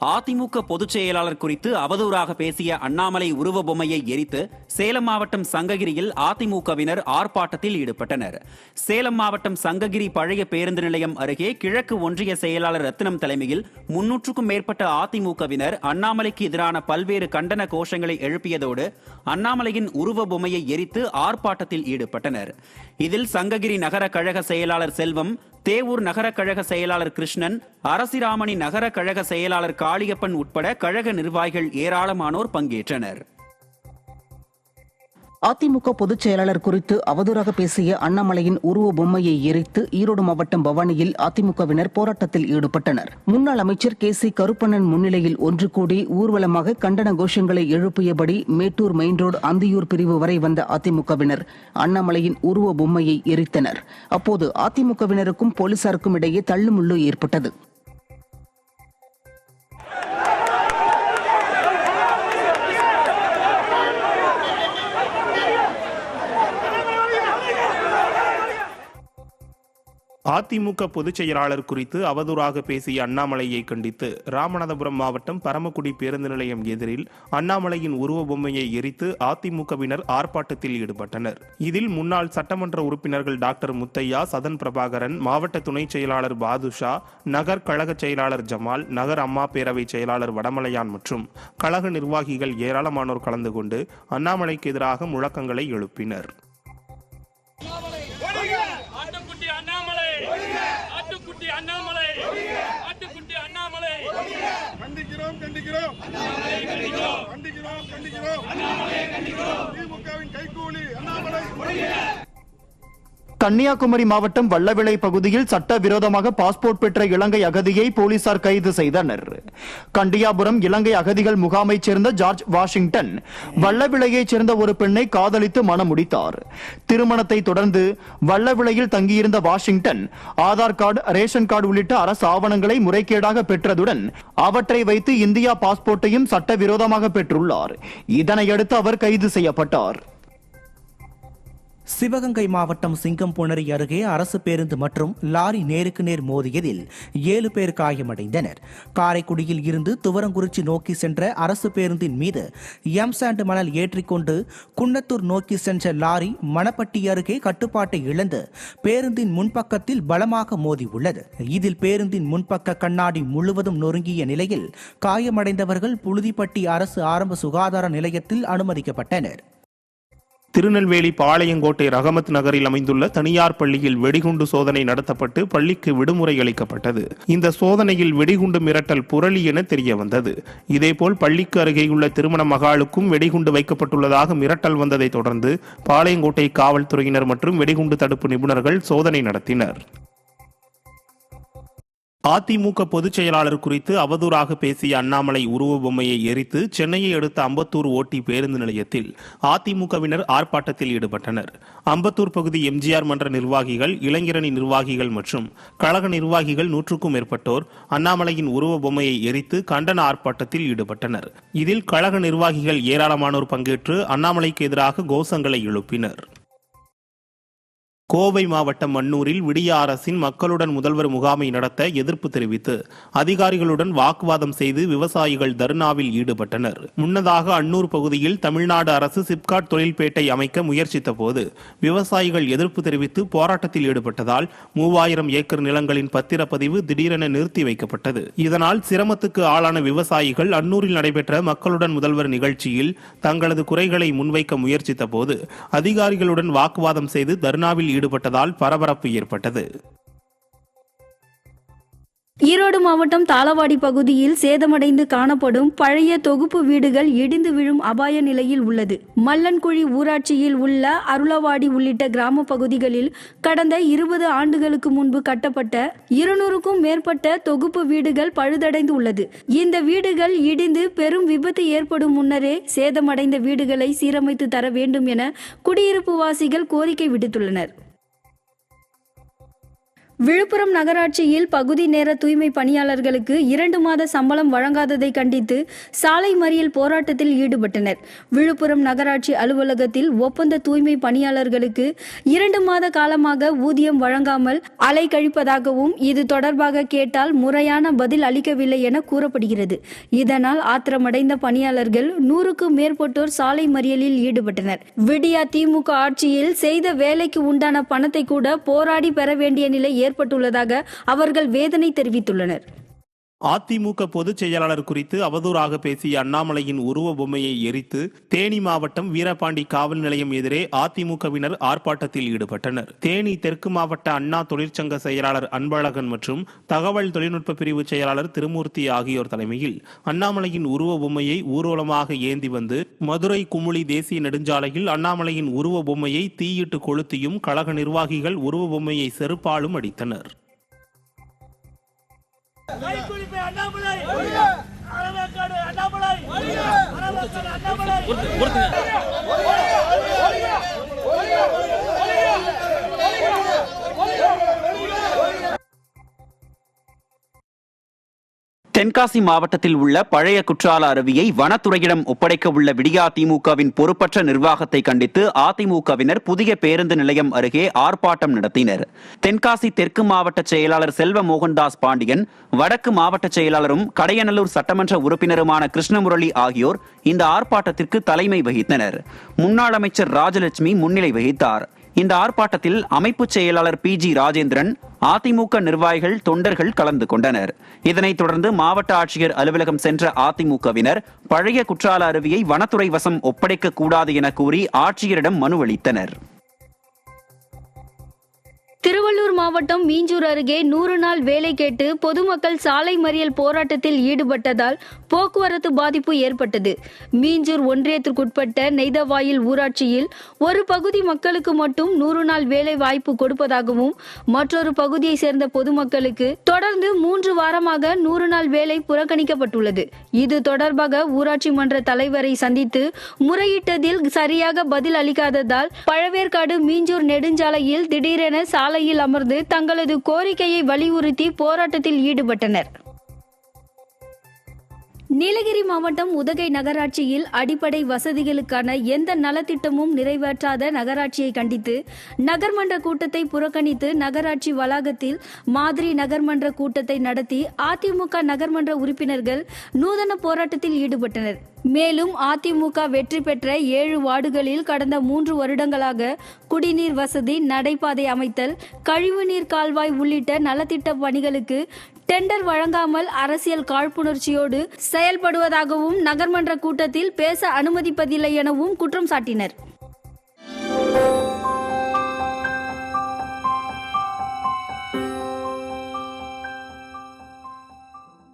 அதிமுக பொதுச் செயலாளர் குறித்து அவதூறாக பேசிய அண்ணாமலை உருவ பொம்மையை எரித்து சேலம் மாவட்டம் சங்ககிரியில் அதிமுகவினர் ஆர்ப்பாட்டத்தில் ஈடுபட்டனர். சேலம் மாவட்டம் சங்ககிரி பழைய பேருந்து நிலையம் அருகே கிழக்கு ஒன்றிய செயலாளர் ரத்தினம் தலைமையில் 300க்கும் மேற்பட்ட அதிமுகவினர் அண்ணாமலைக்கு எதிரான பல்வேறு கண்டன கோஷங்களை எழுப்பியதோடு அண்ணாமலையின் உருவ பொம்மையை எரித்து ஆர்ப்பாட்டத்தில் ஈடுபட்டனர். இதில் சங்ககிரி நகர கழக செயலாளர் செல்வம், தேவூர் நகர கழக செயலாளர் கிருஷ்ணன், அரசிராமணி நகர கழக செயலாளர் காளியப்பன் உட்பட கழக நிர்வாகிகள் ஏராளமானோர் பங்கேற்றனர். அதிமுக பொதுச் செயலாளர் குறித்து அவதூறாக பேசிய அண்ணாமலையின் உருவ பொம்மையை எரித்து ஈரோடு மாவட்டம் பவானியில் அதிமுகவினர் போராட்டத்தில் ஈடுபட்டனர். முன்னாள் அமைச்சர் KC கருப்பண்ணன் முன்னிலையில் ஒன்று கூடி ஊர்வலமாக கண்டன கோஷங்களை எழுப்பியபடி மேட்டூர் மெயின் ரோடு அந்தியூர் பிரிவு வரை வந்த அதிமுகவினர் அண்ணாமலையின் உருவ பொம்மையை எரித்தனர். அப்போது அதிமுகவினருக்கும் போலீசாருக்கும் இடையே தள்ளுமுள்ளு ஏற்பட்டது. அதிமுக பொதுச் செயலாளர் குறித்து அவதூறாக பேசிய அண்ணாமலையை கண்டித்து ராமநாதபுரம் மாவட்டம் பரமக்குடி பேருந்து நிலையம் எதிரில் அண்ணாமலையின் உருவ பொம்மையை எரித்து அதிமுகவினர் ஆர்ப்பாட்டத்தில் ஈடுபட்டனர். இதில் முன்னாள் சட்டமன்ற உறுப்பினர்கள் டாக்டர் முத்தையா, சதன் பிரபாகரன், மாவட்ட துணை செயலாளர் பாதுஷா, நகர் கழக செயலாளர் ஜமால், நகர் அம்மா பேரவை செயலாளர் வடமலையான் மற்றும் கழக நிர்வாகிகள் ஏராளமானோர் கலந்து கொண்டு அண்ணாமலைக்கு எதிராக முழக்கங்களை எழுப்பினர். கன்னியாகுமரி மாவட்டம் வல்லவிளை பகுதியில் சட்டவிரோதமாக பாஸ்போர்ட் பெற்ற இலங்கை அகதியை போலீசார் கைது செய்தனர். கண்டியாபுரம் இலங்கை அகதிகள் முகாமைச் சேர்ந்த ஜார்ஜ் வாஷிங்டன் வல்லவிளையைச் சேர்ந்த ஒரு பெண்ணை காதலித்து மணமுடித்தார். திருமணத்தை தொடர்ந்து வல்லவிளையில் தங்கியிருந்த Washington Aadhaar card, ration card உள்ளிட்ட அரசு ஆவணங்களை முறைகேடாக பெற்றதுடன் அவற்றை வைத்து இந்தியா பாஸ்போர்ட்டையும் சட்டவிரோதமாக பெற்றுள்ளார். இதனையடுத்து அவர் கைது செய்யப்பட்டார். சிவகங்கை மாவட்டம் சிங்கம்புணரி அருகே அரசு பேருந்து மற்றும் லாரி நேருக்கு நேர் மோதியதில் 7 பேர் காயமடைந்தனர். காரைக்குடியில் இருந்து துவரங்குறிச்சி நோக்கி சென்ற அரசு பேருந்தின் மீது எம்சாண்ட் மணல் ஏற்றிக்கொண்டு குன்னத்தூர் நோக்கி சென்ற லாரி மணப்பட்டி அருகே கட்டுப்பாட்டை இழந்து பேருந்தின் முன்பக்கத்தில் பலமாக மோதி உள்ளது. இதில் பேருந்தின் முன்பக்க கண்ணாடி முழுவதும் நொறுங்கிய நிலையில் காயமடைந்தவர்கள் புழுதிப்பட்டி அரசு ஆரம்ப சுகாதார நிலையத்தில் அனுமதிக்கப்பட்டனர். திருநெல்வேலி பாளையங்கோட்டை ரகமத் நகரில் அமைந்துள்ள தனியார் பள்ளியில் வெடிகுண்டு சோதனை நடத்தப்பட்டு பள்ளிக்கு விடுமுறை அளிக்கப்பட்டது. இந்த சோதனையில் வெடிகுண்டு மிரட்டல் புரளி என தெரிய வந்தது. இதேபோல் பள்ளிக்கு அருகேயுள்ள திருமண மகாலுக்கும் வெடிகுண்டு வைக்கப்பட்டுள்ளதாக மிரட்டல் வந்ததை தொடர்ந்து பாளையங்கோட்டை காவல்துறையினர் மற்றும் வெடிகுண்டு தடுப்பு நிபுணர்கள் சோதனை நடத்தினர். அதிமுக பொதுச் செயலாளர் குறித்து அவதூறாக பேசிய அண்ணாமலை உருவ பொம்மையை எரித்து சென்னையை அடுத்த அம்பத்தூர் ஓட்டி பேருந்து நிலையத்தில் அதிமுகவினர் ஆர்ப்பாட்டத்தில் ஈடுபட்டனர். அம்பத்தூர் பகுதி எம்ஜிஆர் மன்ற நிர்வாகிகள், இளைஞரணி நிர்வாகிகள் மற்றும் கழக நிர்வாகிகள் 100க்கும் மேற்பட்டோர் அண்ணாமலையின் உருவ பொம்மையை எரித்து கண்டன ஆர்ப்பாட்டத்தில் ஈடுபட்டனர். இதில் கழக நிர்வாகிகள் ஏராளமானோர் பங்கேற்று அண்ணாமலைக்கு எதிராக கோஷங்களை எழுப்பினர். கோவை மாவட்டம் மன்னூரில் விடிய அரசின் மக்களுடன் முதல்வர் முகாமை நடத்த எதிர்ப்பு தெரிவித்து அதிகாரிகளுடன் வாக்குவாதம் செய்து விவசாயிகள் தர்ணாவில் ஈடுபட்டனர். முன்னதாக அன்னூர் பகுதியில் தமிழ்நாடு அரசு சிப்காட் தொழில்பேட்டை அமைக்க முயற்சித்த போது விவசாயிகள் எதிர்ப்பு தெரிவித்து போராட்டத்தில் ஈடுபட்டதால் 3000 ஏக்கர் நிலங்களின் பத்திரப்பதிவு திடீரென நிறுத்தி வைக்கப்பட்டது. இதனால் சிரமத்துக்கு ஆளான விவசாயிகள் அன்னூரில் நடைபெற்ற மக்களுடன் முதல்வர் நிகழ்ச்சியில் தங்களது குறைகளை முன்வைக்க முயற்சித்த போது அதிகாரிகளுடன் வாக்குவாதம் செய்து தர்ணாவில் ஈடுபட்டதால் பரபரப்பு ஏற்பட்டது. ஈரோடு மாவட்டம் தாளவாடி பகுதியில் சேதமடைந்து காணப்படும் பழைய தொகுப்பு வீடுகள் இடிந்து விழும் அபாய நிலையில் உள்ளது. மல்லன்குழி ஊராட்சியில் உள்ள அருளவாடி உள்ளிட்ட கிராம பகுதிகளில் கடந்த 20 ஆண்டுகளுக்கு முன்பு கட்டப்பட்ட 200க்கும் மேற்பட்ட தொகுப்பு வீடுகள் பழுதடைந்து உள்ளது. இந்த வீடுகள் இடிந்து பெரும் விபத்து ஏற்படும் முன்னரே சேதமடைந்த வீடுகளை சீரமைத்து தர வேண்டும் என குடியிருப்புவாசிகள் கோரிக்கை விடுத்துள்ளனர். விழுப்புரம் நகராட்சியில் பகுதி நேர தூய்மை பணியாளர்களுக்கு 2 மாத சம்பளம் வழங்காததை கண்டித்து சாலை மறியல் போராட்டத்தில் ஈடுபட்டனர். விழுப்புரம் நகராட்சி அலுவலகத்தில் ஒப்பந்த தூய்மை பணியாளர்களுக்கு 2 மாத காலமாக ஊதியம் வழங்காமல் அலைக்கழிப்பதாகவும் இது தொடர்பாக கேட்டால் முறையான பதில் அளிக்கவில்லை என கூறப்படுகிறது. இதனால் ஆத்திரமடைந்த பணியாளர்கள் 100க்கும் மேற்பட்டோர் சாலை மறியலில் ஈடுபட்டனர். விடியா திமுக ஆட்சியில் செய்த வேலைக்கு உண்டான பணத்தை கூட போராடி பெற வேண்டிய நிலை ஏற்பட்டுள்ளதாக அவர்கள் வேதனை தெரிவித்துள்ளனர். அதிமுக பொதுச் செயலாளர் குறித்து அவதூறாக பேசிய அண்ணாமலையின் உருவ பொம்மையை எரித்து தேனி மாவட்டம் வீரபாண்டி காவல் நிலையம் எதிரே அதிமுகவினர் ஆர்ப்பாட்டத்தில் ஈடுபட்டனர். தேனி தெற்கு மாவட்ட அண்ணா தொழிற்சங்க செயலாளர் அன்பழகன் மற்றும் தகவல் தொழில்நுட்ப பிரிவு செயலாளர் திருமூர்த்தி ஆகியோர் தலைமையில் அண்ணாமலையின் உருவ பொம்மையை ஊர்வலமாக ஏந்தி வந்து மதுரை குமுளி தேசிய நெடுஞ்சாலையில் அண்ணாமலையின் உருவ பொம்மையை தீயிட்டு கொளுத்தியும் கழக நிர்வாகிகள் உருவ பொம்மையை செருப்பாலும் அடித்தனர். தென்காசி மாவட்டத்தில் உள்ள பழைய குற்றால அருவியை வனத்துறையிடம் ஒப்படைக்க உள்ள விடியா திமுகவின் பொறுப்பற்ற நிர்வாகத்தை கண்டித்து அதிமுகவினர் புதிய பேருந்து நிலையம் அருகே ஆர்ப்பாட்டம் நடத்தினர். தென்காசி தெற்கு மாவட்ட செயலாளர் செல்வ மோகன்தாஸ் பாண்டியன், வடக்கு மாவட்ட செயலாளரும் கடையநல்லூர் சட்டமன்ற உறுப்பினருமான கிருஷ்ணமுரளி ஆகியோர் இந்த ஆர்ப்பாட்டத்திற்கு தலைமை வகித்தனர். முன்னாள் அமைச்சர் ராஜலட்சுமி முன்னிலை வகித்தார். இந்த ஆர்ப்பாட்டத்தில் அமைப்பு செயலாளர் PG ராஜேந்திரன், அதிமுக நிர்வாகிகள், தொண்டர்கள் கலந்து கொண்டனர். இதனைத் தொடர்ந்து மாவட்ட ஆட்சியர் அலுவலகம் சென்ற அதிமுகவினர் பழைய குற்றால அருவியை வனத்துறை வசம் ஒப்படைக்க கூடாது என கூறி ஆட்சியரிடம் மனு அளித்தனர். திருவள்ளூர் மாவட்டம் மீஞ்சூர் அருகே 100 நாள் வேலை கேட்டு பொதுமக்கள் சாலை மறியல் போராட்டத்தில் ஈடுபட்டதால் போக்குவரத்து பாதிப்பு ஏற்பட்டது. மீஞ்சூர் ஒன்றியத்திற்குட்பட்ட நெய்தவாயில் ஊராட்சியில் ஒரு பகுதி மக்களுக்கு மட்டும் 100 நாள் வேலை வாய்ப்பு கொடுப்பதாகவும் மற்றொரு பகுதியை சேர்ந்த பொதுமக்களுக்கு தொடர்ந்து 3 வாரமாக 100 நாள் வேலை புறக்கணிக்கப்பட்டுள்ளது. இது தொடர்பாக ஊராட்சி மன்ற தலைவரை சந்தித்து முறையிட்டதில் சரியாக பதில் அளிக்காததால் பழவேற்காடு மீஞ்சூர் நெடுஞ்சாலையில் திடீரென சாலையில் அமர்ந்து தங்களது கோரிக்கையை வலியுறுத்தி போராட்டத்தில் ஈடுபட்டனர். நீலகிரி மாவட்டம் உதகை நகராட்சியில் அடிப்படை வசதிகளுக்கான எந்த நலத்திட்டமும் நிறைவேற்றாத நகராட்சியை கண்டித்து நகர்மன்ற கூட்டத்தை புறக்கணித்து நகராட்சி வளாகத்தில் மாதிரி நகர்மன்ற கூட்டத்தை நடத்தி அதிமுக நகர்மன்ற உறுப்பினர்கள் நூதன போராட்டத்தில் ஈடுபட்டனர். மேலும் அதிமுக வெற்றி பெற்ற 7 வார்டுகளில் கடந்த 3 வருடங்களாக குடிநீர் வசதி, நடைபாதை அமைத்தல், கழிவுநீர் கால்வாய் உள்ளிட்ட நலத்திட்ட பணிகளுக்கு டெண்டர் வழங்காமல் அரசியல் காழ்ப்புணர்ச்சியோடு செயல்படுவதாகவும் நகர்மன்ற கூட்டத்தில் பேச அனுமதிப்பதில்லை எனவும் குற்றம் சாட்டினர்.